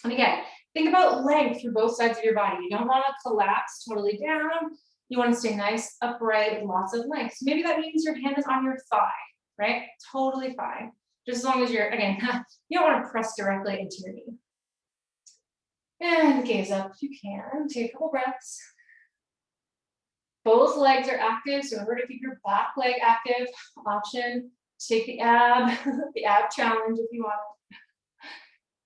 And again, think about length through both sides of your body. You don't want to collapse totally down. You want to stay nice, upright, with lots of length. So maybe that means your hand is on your thigh, right? Totally fine. Just as long as you're, again, you don't want to press directly into your knee. And gaze up if you can. Take a couple breaths. Both legs are active, so remember to keep your back leg active. Option, take the ab challenge if you want.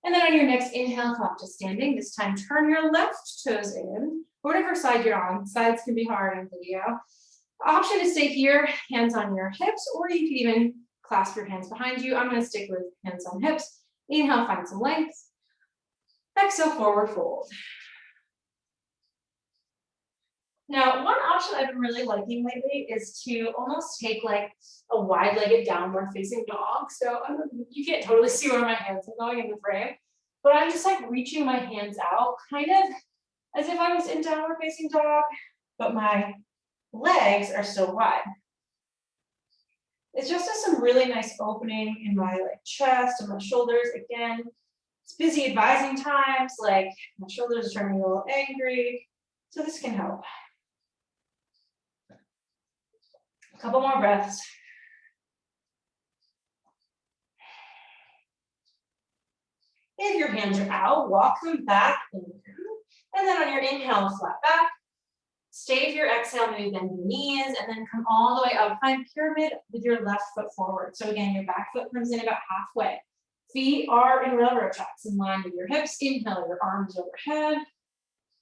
And then on your next inhale, come up to standing. This time, turn your left toes in, whatever side you're on. Sides can be hard in video. Option to stay here, hands on your hips, or you can even clasp your hands behind you. I'm going to stick with hands on hips. Inhale, find some length. Exhale, forward fold. Now, one option I've been really liking lately is to almost take like a wide-legged downward facing dog. So you can't totally see where my hands are going in the frame, but I'm just like reaching my hands out, kind of as if I was in downward facing dog, but my legs are still wide. It's just some really nice opening in my like chest and my shoulders. Again, it's busy advising times, like my shoulders are turning a little angry, so this can help. A couple more breaths. If your hands are out, walk them back in. And then on your inhale, flat back. Stay for your exhale, maybe bend your knees, and then come all the way up. Find pyramid with your left foot forward. So again, your back foot comes in about halfway. Feet are in railroad tracks in line with your hips. Inhale, your arms overhead.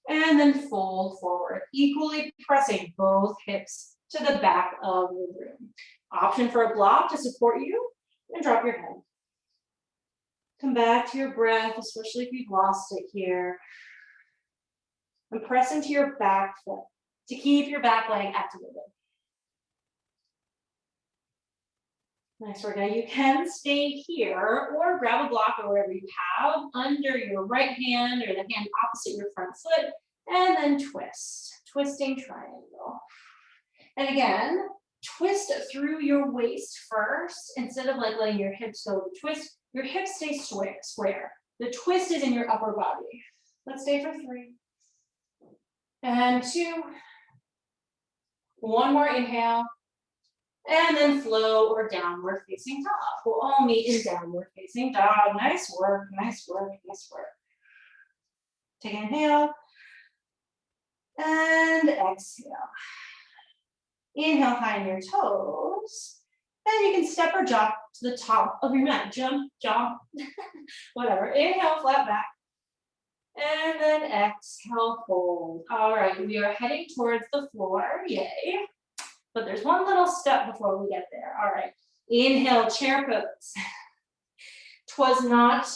And then fold forward, equally pressing both hips to the back of the room. Option for a block to support you, and drop your head. Come back to your breath, especially if you've lost it here. And press into your back foot to keep your back leg activated. Nice work. Now you can stay here or grab a block or wherever you have under your right hand or the hand opposite your front foot, and then twist. Twisting triangle. And again, twist through your waist first instead of like letting your hips go to twist. Your hips stay square. The twist is in your upper body. Let's stay for 3 and 2. One more inhale. And then flow or downward facing dog. We'll all meet in downward facing dog. Nice work, nice work, nice work. Take an inhale. And exhale. Inhale high in your toes. And you can step or jump to the top of your mat. Jump, whatever. Inhale, flat back. And then exhale, fold. All right, we are heading towards the floor. Yay. But there's one little step before we get there. All right. Inhale, chair pose. 'Twas not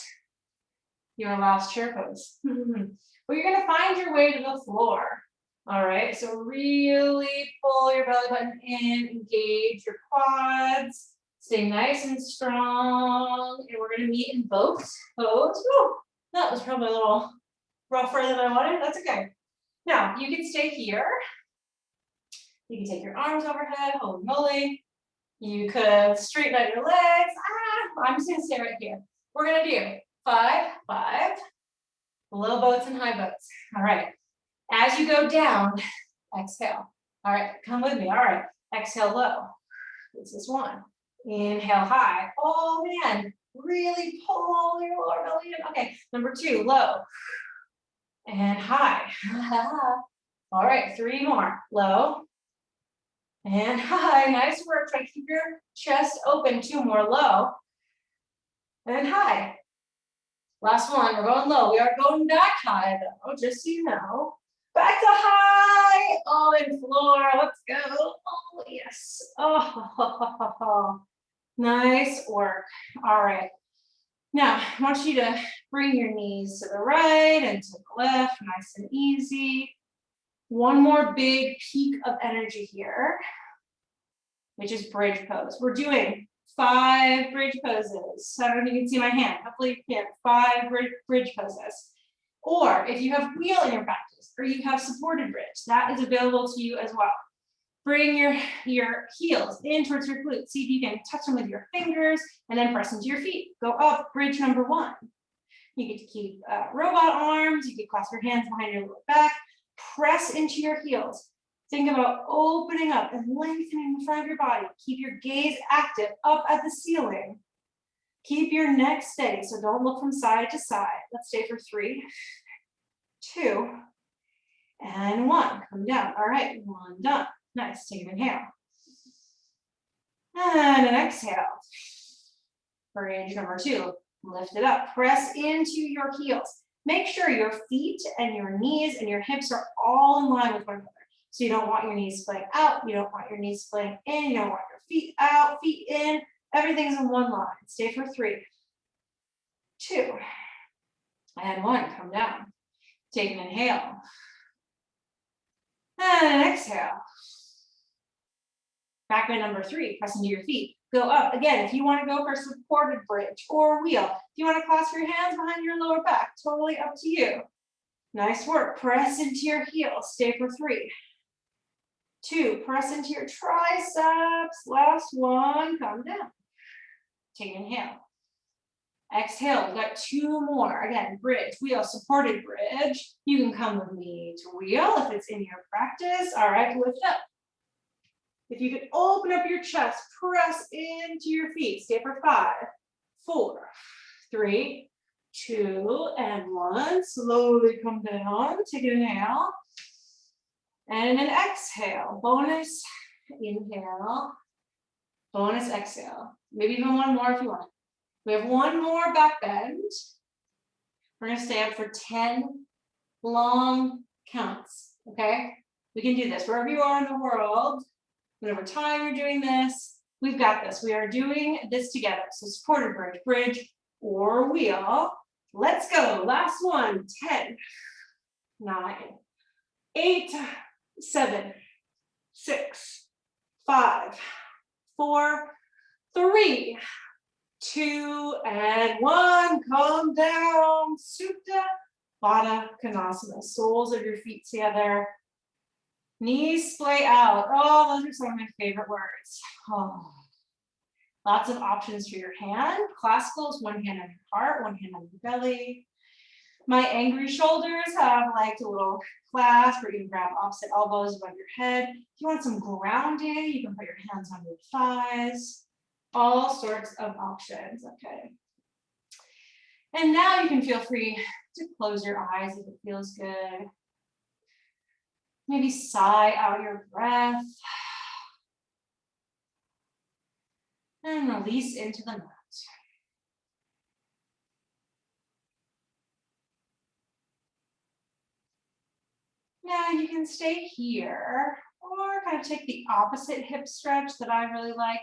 your last chair pose. But you're going to find your way to the floor. All right. So really pull your belly button in, engage your quads, stay nice and strong. And we're going to meet in boat pose. Woo, that was probably a little rougher than I wanted. That's okay. Now you can stay here. You can take your arms overhead, holy moly. You could straighten out your legs. I'm just gonna stay right here. We're gonna do 5, 5, low boats and high boats. All right, as you go down, exhale. All right, come with me. All right, exhale low. This is 1. Inhale high. Oh man, really pull your lower belly in. Okay, number 2, low. And high. All right, 3 more. Low. And high, nice work. Try to keep your chest open. 2 more, low. And high. Last one, we're going low. We are going back high though, just so you know. Back to high. Oh, and floor, let's go. Oh, yes. Oh, nice work. All right. Now, I want you to bring your knees to the right and to the left, nice and easy. One more big peak of energy here, which is bridge pose. We're doing 5 bridge poses. I don't know if you can see my hand. Hopefully you can. 5 bridge poses. Or if you have wheel in your practice, or you have supported bridge, that is available to you as well. Bring your heels in towards your glutes. See if you can touch them with your fingers and then press into your feet. Go up, bridge number 1. You get to keep robot arms. You can clasp your hands behind your lower back. Press into your heels. Think about opening up and lengthening the front of your body. Keep your gaze active up at the ceiling. Keep your neck steady, so don't look from side to side. Let's stay for 3, 2, and 1. Come down. All right, 1 done. Nice. Take an inhale. And an exhale. Bridge number 2. Lift it up. Press into your heels. Make sure your feet and your knees and your hips are all in line with one another. So you don't want your knees splaying out. You don't want your knees splaying in. You don't want your feet out, feet in. Everything's in one line. Stay for 3, 2, and 1. Come down. Take an inhale. And exhale. Back bend number 3, press into your feet. Go up. Again, if you want to go for a supported bridge or wheel, if you want to clasp your hands behind your lower back, totally up to you. Nice work. Press into your heels. Stay for 3. 2, press into your triceps. Last one, come down. Take an inhale. Exhale, we've got 2 more. Again, bridge, wheel, supported bridge. You can come with me to wheel if it's in your practice. All right, lift up. If you can open up your chest, press into your feet. Stay for 5, 4, 3, 2, and 1. Slowly come down. Take an inhale. And an exhale. Bonus inhale. Bonus exhale. Maybe even one more if you want. We have one more back bend. We're going to stay up for 10 long counts. Okay? We can do this wherever you are in the world. Whatever time you're doing this, we've got this. We are doing this together. So supported bridge, bridge or wheel. Let's go. Last one. 10, 9, 8, 7, 6, 5, 4, 3, 2, and 1. Calm down. Supta Baddha Konasana. Soles of your feet together. Knees splay out. Oh, those are some of my favorite words. Oh. Lots of options for your hand. Classical is one hand on your heart, one hand on your belly. My angry shoulders have like a little clasp, or you can grab opposite elbows above your head. If you want some grounding, you can put your hands on your thighs. All sorts of options, okay. And now you can feel free to close your eyes if it feels good. Maybe sigh out your breath. And release into the mat. Now you can stay here or kind of take the opposite hip stretch that I really like.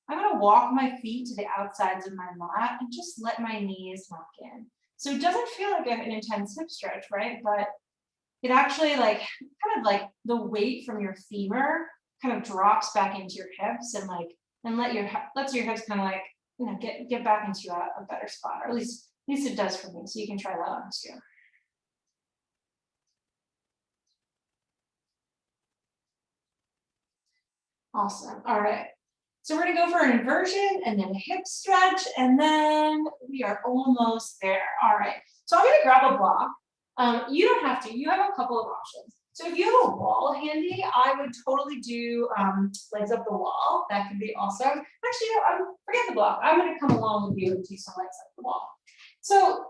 I'm going to walk my feet to the outsides of my mat and just let my knees knock in. So it doesn't feel like an intense hip stretch, right? But it actually kind of like the weight from your femur kind of drops back into your hips and lets your hips kind of like, you know, get back into a better spot, or at least it does for me. So you can try that on too. Awesome. All right. So we're gonna go for an inversion and then a hip stretch, and then we are almost there. All right. So I'm gonna grab a block. You don't have to. You have a couple of options. So if you have a wall handy, I would totally do legs up the wall. That could be awesome. Actually, no, forget the block. I'm gonna come along with you and do some legs up the wall. So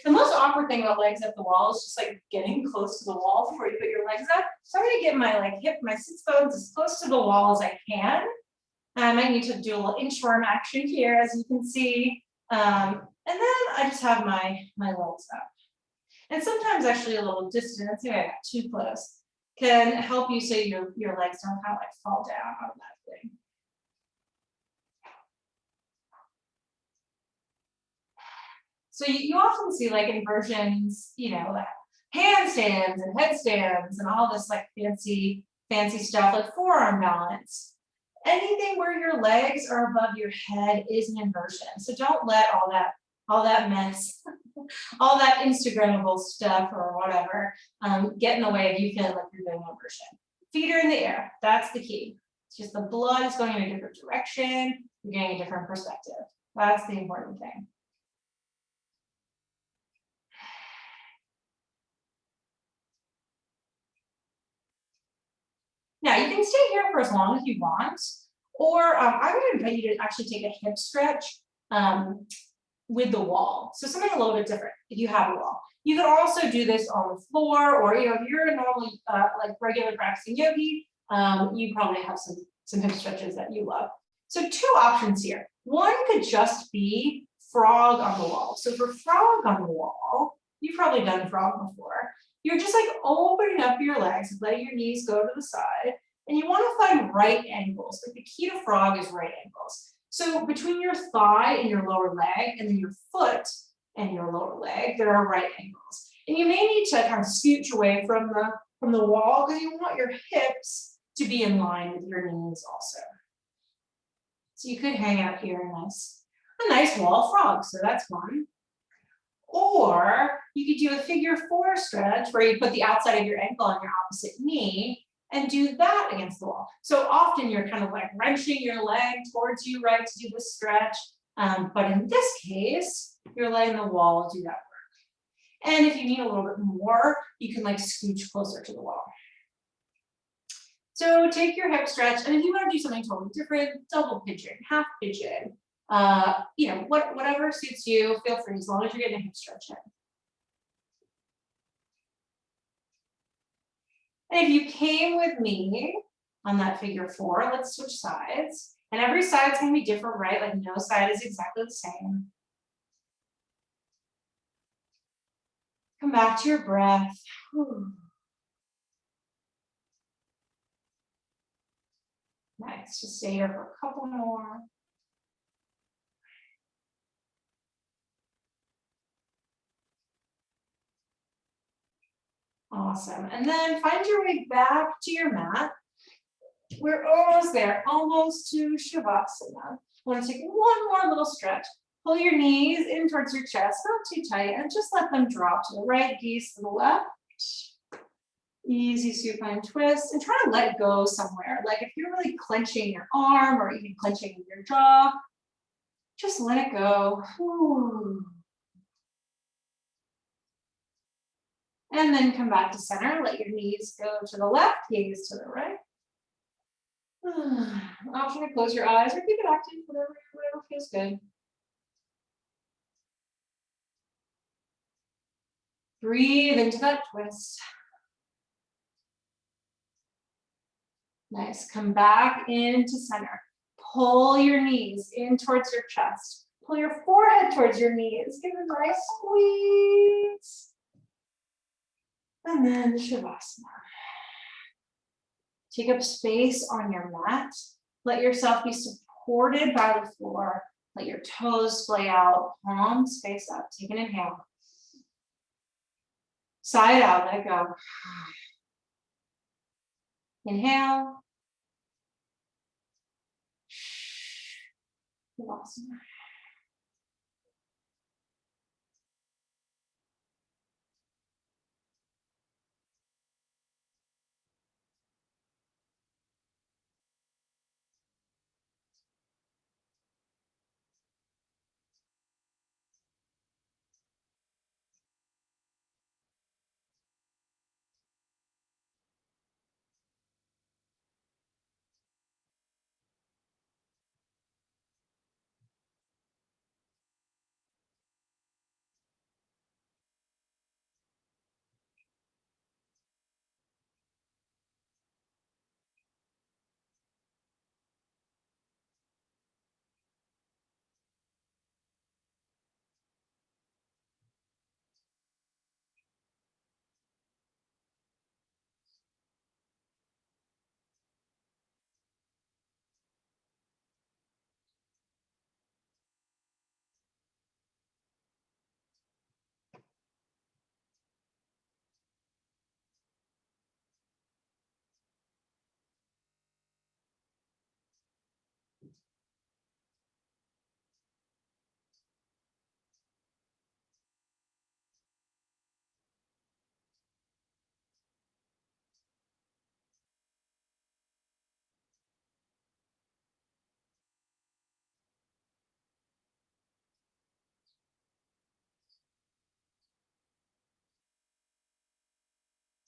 the most awkward thing about legs up the wall is just like getting close to the wall before you put your legs up. So I'm gonna get my sits bones as close to the wall as I can. I might need to do a little inchworm action here, as you can see. And then I just have my legs up. And sometimes actually a little distance, maybe I got too close, can help you so your legs don't kind of like fall down automatically. So you often see like inversions, you know, like handstands and headstands and all this like fancy stuff, like forearm balance. Anything where your legs are above your head is an inversion. So don't let all that mess, all that Instagrammable stuff or whatever get in the way of you feeling like you're doing inversion. Feet are in the air. That's the key. It's just the blood is going in a different direction. You're getting a different perspective. That's the important thing. Now you can stay here for as long as you want, or I would invite you to actually take a hip stretch with the wall. So something a little bit different if you have a wall. You can also do this on the floor, or if you're a normal like regular practicing yogi, you probably have some hip stretches that you love. So 2 options here. One could just be frog on the wall. So for frog on the wall, you've probably done frog before. You're just like opening up your legs, letting your knees go to the side, and you want to find right angles. Like the key to frog is right angles. So between your thigh and your lower leg, and then your foot and your lower leg, there are right angles. And you may need to kind of scooch away from from the wall because you want your hips to be in line with your knees also. So you could hang out here a nice wall frog, so that's fun. Or you could do a figure 4 stretch where you put the outside of your ankle on your opposite knee and do that against the wall. So often you're kind of like wrenching your leg towards you, right, to do this stretch. But in this case, you're letting the wall do that work. And if you need a little bit more, you can like scooch closer to the wall. So take your hip stretch, and if you want to do something totally different, double pigeon, half pigeon, you know, whatever suits you, feel free, as long as you're getting a hip stretch in. And if you came with me on that figure 4, let's switch sides. And every side's gonna be different, right? Like no side is exactly the same. Come back to your breath. Nice, just stay here for a couple more. Awesome, and then find your way back to your mat. We're almost there, almost to Shavasana. Want to take one more little stretch. Pull your knees in towards your chest, not too tight, and just let them drop to the right, gaze to the left. Easy supine twist, and try to let go somewhere. Like if you're really clenching your arm or even clenching your jaw, just let it go. And then come back to center. Let your knees go to the left, gaze to the right. Option to close your eyes or keep it active, whatever feels good. Breathe into that twist. Nice. Come back into center. Pull your knees in towards your chest. Pull your forehead towards your knees. Give it a nice squeeze. And then Shavasana. Take up space on your mat. Let yourself be supported by the floor. Let your toes splay out, palms face up. Take an inhale. Sigh it out, let it go. Inhale. Shavasana.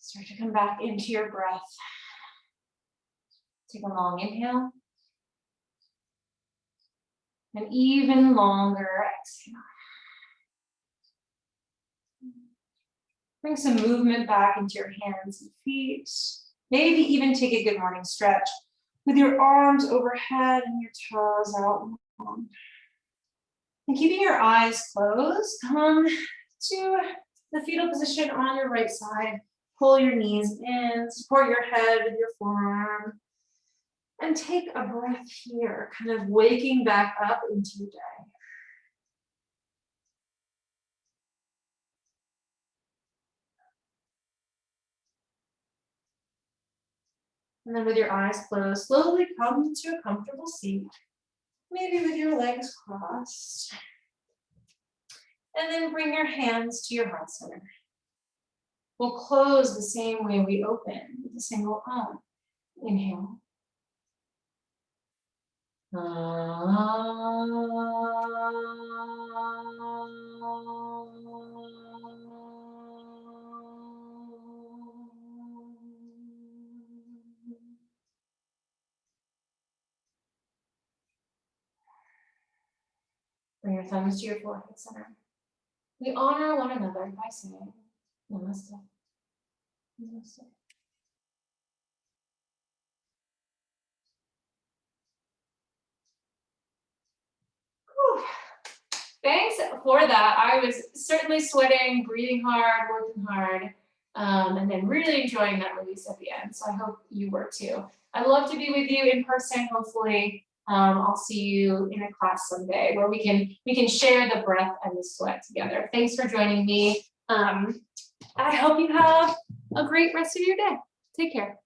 Start to come back into your breath. Take a long inhale. An even longer exhale. Bring some movement back into your hands and feet. Maybe even take a good morning stretch with your arms overhead and your toes out long. And keeping your eyes closed, come to the fetal position on your right side. Pull your knees in, support your head with your forearm. And take a breath here, kind of waking back up into your day. And then with your eyes closed, slowly come to a comfortable seat, maybe with your legs crossed. And then bring your hands to your heart center. We'll close the same way we open with a single Om. Inhale. Bring your thumbs to your forehead center. We honor one another by saying Namaste. Namaste. Whew. Thanks for that. I was certainly sweating, breathing hard, working hard, and then really enjoying that release at the end. So I hope you were too. I'd love to be with you in person, hopefully. I'll see you in a class someday where we can share the breath and the sweat together. Thanks for joining me. I hope you have a great rest of your day. Take care.